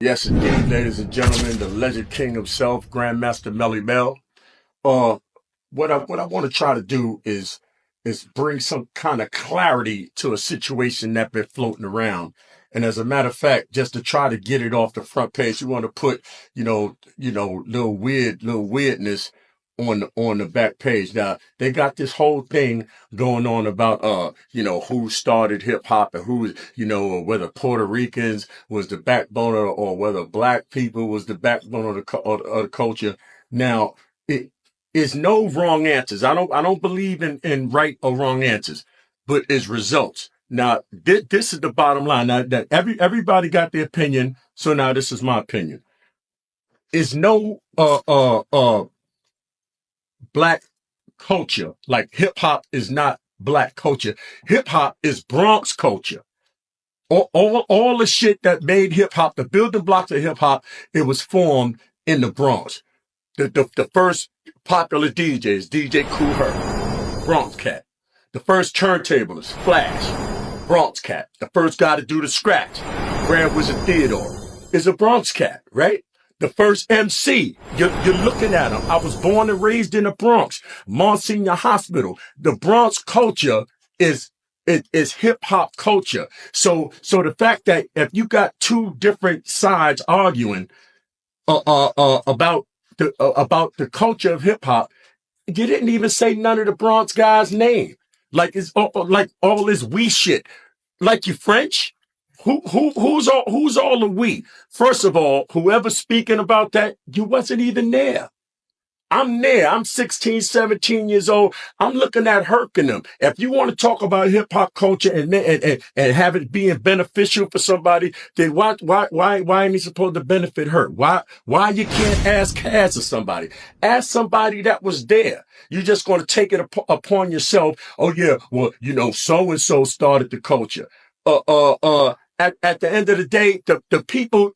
Yes, indeed, ladies and gentlemen, the legend king himself, Grandmaster Melly Mel. Uh, what I want to try to do is bring some kind of clarity to a situation that's been floating around. And as a matter of fact, just to try to get it off the front page, you want to put, little weirdness on the back page. Now, they got this whole thing going on about, who started hip hop and who, or whether Puerto Ricans was the backbone or whether black people was the backbone of of the culture. Now, it is no wrong answers. I don't believe in right or wrong answers, but it's results. Now, this is the bottom line. Now that everybody got their opinion, so now this is my opinion. Is no black culture. Like hip hop is not black culture. Hip hop is Bronx culture. All the shit that made hip hop, the building blocks of hip hop, it was formed in the Bronx. The first popular DJs, DJ Kool Herc, Bronx Cat. The first turntablist, Flash, Bronx Cat. The first guy to do the scratch, Grand Wizard Theodore, is a Bronx Cat, right? The first MC, you're looking at him. I was born and raised in the Bronx, Monsignor Hospital. The Bronx culture is hip hop culture. So the fact that if you got two different sides arguing about the culture of hip hop, you didn't even say none of the Bronx guys' name. Like it's like all this we shit. Like you French? Who's all the we? First of all, whoever's speaking about that, you wasn't even there. I'm there. I'm 16, 17 years old. I'm looking at Herc and them. If you want to talk about hip hop culture and have it being beneficial for somebody, then why ain't he supposed to benefit Herc? Why you can't ask Kaz or somebody? Ask somebody that was there. You're just going to take it upon yourself. Oh yeah, well, so and so started the culture. At the end of the day, the people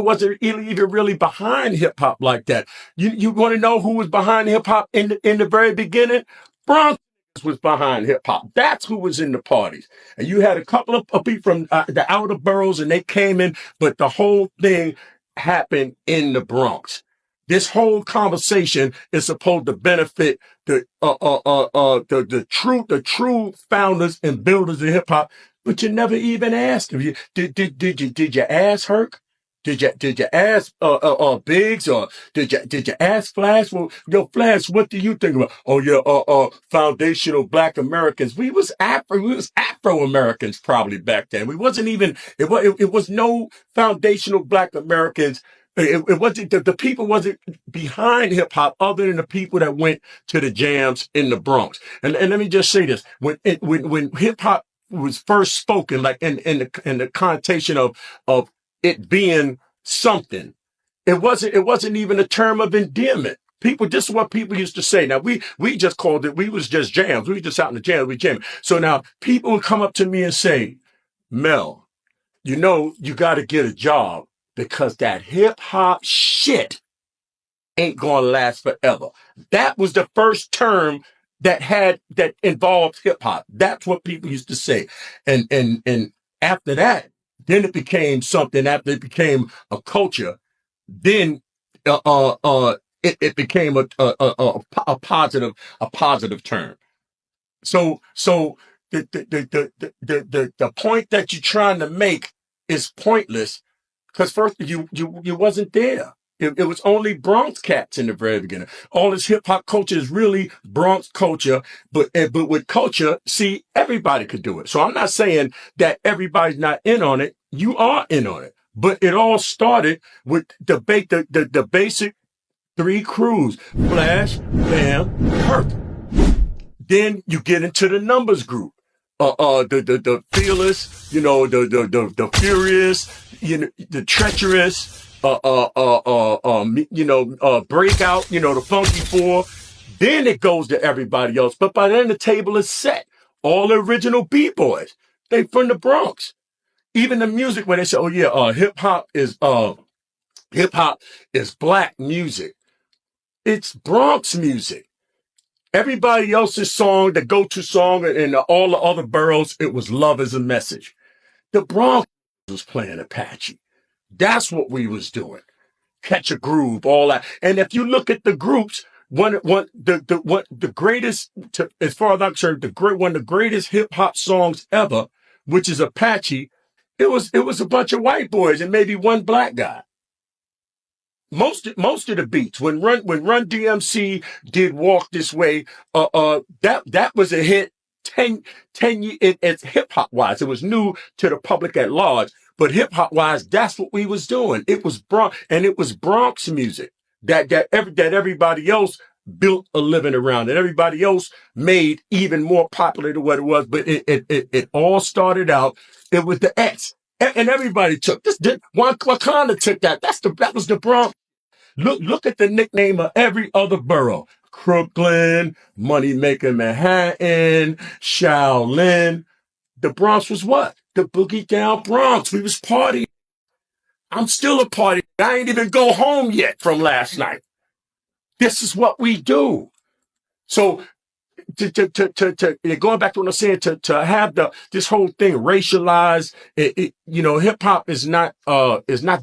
wasn't even really behind hip hop like that. You want to know who was behind hip hop in the very beginning? Bronx was behind hip hop. That's who was in the parties. And you had a couple of people from the outer boroughs, and they came in, but the whole thing happened in the Bronx. This whole conversation is supposed to benefit the true founders and builders of hip hop, but you never even asked him. Did you ask Herc? Did you ask Biggs, or did you ask Flash? Well, Flash, what do you think about? Oh yeah, foundational Black Americans. We was Afro Americans probably back then. We wasn't even it was no foundational Black Americans. It wasn't the people wasn't behind hip hop other than the people that went to the jams in the Bronx. And let me just say this: when hip hop was first spoken, like in the connotation of it being something, it wasn't even a term of endearment. People, this is what people used to say. Now we just called it. We was just jams. We was just out in the jams. We jamming. So now people would come up to me and say, Mel, you got to get a job because that hip hop shit ain't gonna last forever. That was the first term that involved hip hop. That's what people used to say. And after that, then it became something. After it became a culture, then it became a positive term. So the point that you're trying to make is pointless because first you wasn't there. It was only Bronx cats in the very beginning. All this hip hop culture is really Bronx culture, but with culture, see, everybody could do it. So I'm not saying that everybody's not in on it. You are in on it, but it all started with the basic three crews: Flash, Bam, Herc. Then you get into the numbers group. The fearless, the furious, the treacherous, breakout, the funky four. Then it goes to everybody else. But by then the table is set. All the original B-boys, they from the Bronx. Even the music, when they say, oh yeah, hip hop is black music. It's Bronx music. Everybody else's song, the go-to song in all the other boroughs, it was Love is a Message. The Bronx was playing Apache. That's what we was doing. Catch a Groove, all that. And if you look at the groups, the greatest, as far as I'm concerned, one of the greatest hip hop songs ever, which is Apache. It was a bunch of white boys and maybe one black guy. Most of the beats when Run DMC did Walk This Way, that was a hit 10 years. It's hip hop wise, it was new to the public at large, but hip hop wise, that's what we was doing. It was Bronx music that everybody else built a living around, and everybody else made even more popular than what it was. But it all started out. It was the X. And everybody took this. Wakanda took that. That was the Bronx. Look at the nickname of every other borough. Crooklyn, Moneymaker Manhattan, Shaolin. The Bronx was what? The boogie down Bronx. We was partying. I'm still a party. I ain't even go home yet from last night. This is what we do. So going back to what I'm saying, to have this whole thing racialized, hip hop is not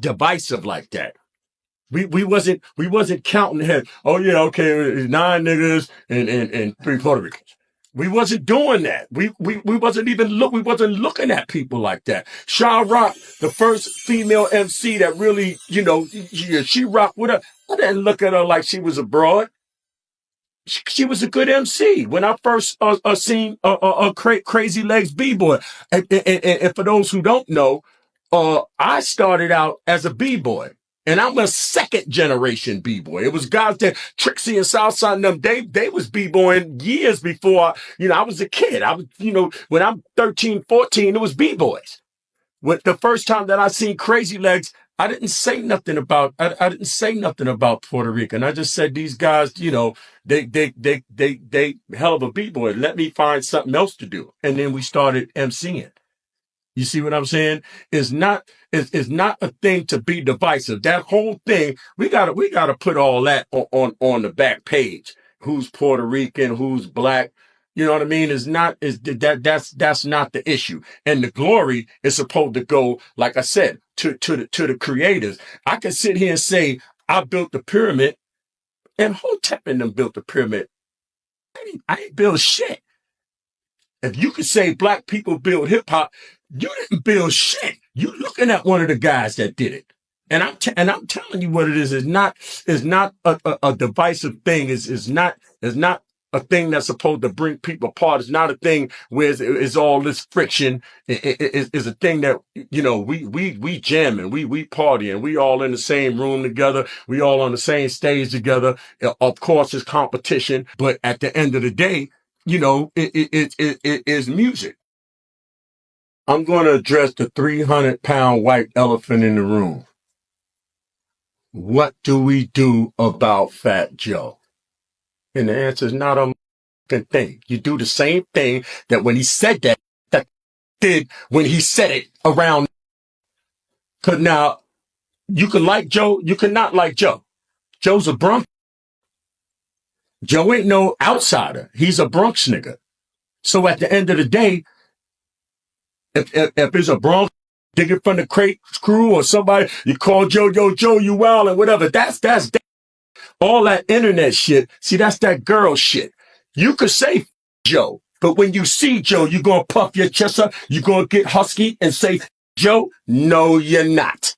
divisive like that. We wasn't counting heads. Oh yeah, okay, 9 niggas and 3 Puerto Ricans. We wasn't doing that. We wasn't looking at people like that. Sha Rock, the first female MC that really, she rocked with her. I didn't look at her like she was a broad. She was a good MC. When I first seen Crazy Legs B-Boy, and for those who don't know, I started out as a B-Boy. And I'm a second generation B-boy. It was guys that Trixie and Southside and them, they was B-boying years before, I was a kid. I was, when I'm 13, 14, it was B-boys. When the first time that I seen Crazy Legs, I didn't say nothing about Puerto Rican. I just said these guys, they hell of a B-boy. Let me find something else to do. And then we started MCing. You see what I'm saying? It's not a thing to be divisive. That whole thing, we gotta put all that on the back page. Who's Puerto Rican? Who's black? You know what I mean? That's not the issue. And the glory is supposed to go, like I said, to the creators. I can sit here and say I built the pyramid, and Hotep and them built the pyramid. I ain't built shit. If you could say black people build hip hop, you didn't build shit. You looking at one of the guys that did it. And I'm telling you what it is. It's not a divisive thing. It's not a thing that's supposed to bring people apart. It's not a thing where it's all this friction. It's a thing that, we jamming, we partying, we all in the same room together. We all on the same stage together. Of course, it's competition, but at the end of the day, it is music. I'm going to address the 300-pound white elephant in the room. What do we do about Fat Joe? And the answer is not a thing. You do the same thing that when he said that did when he said it around. Cause now you can like Joe, you cannot like Joe. Joe's a Bronx. Joe ain't no outsider. He's a Bronx nigga. So at the end of the day, if it's a Bronx digging from the crate crew or somebody, you call Joe, yo, Joe, you wild and whatever. That's all that internet shit. See, that's that girl shit. You could say Joe, but when you see Joe, you're going to puff your chest up. You're going to get husky and say, Joe, no, you're not.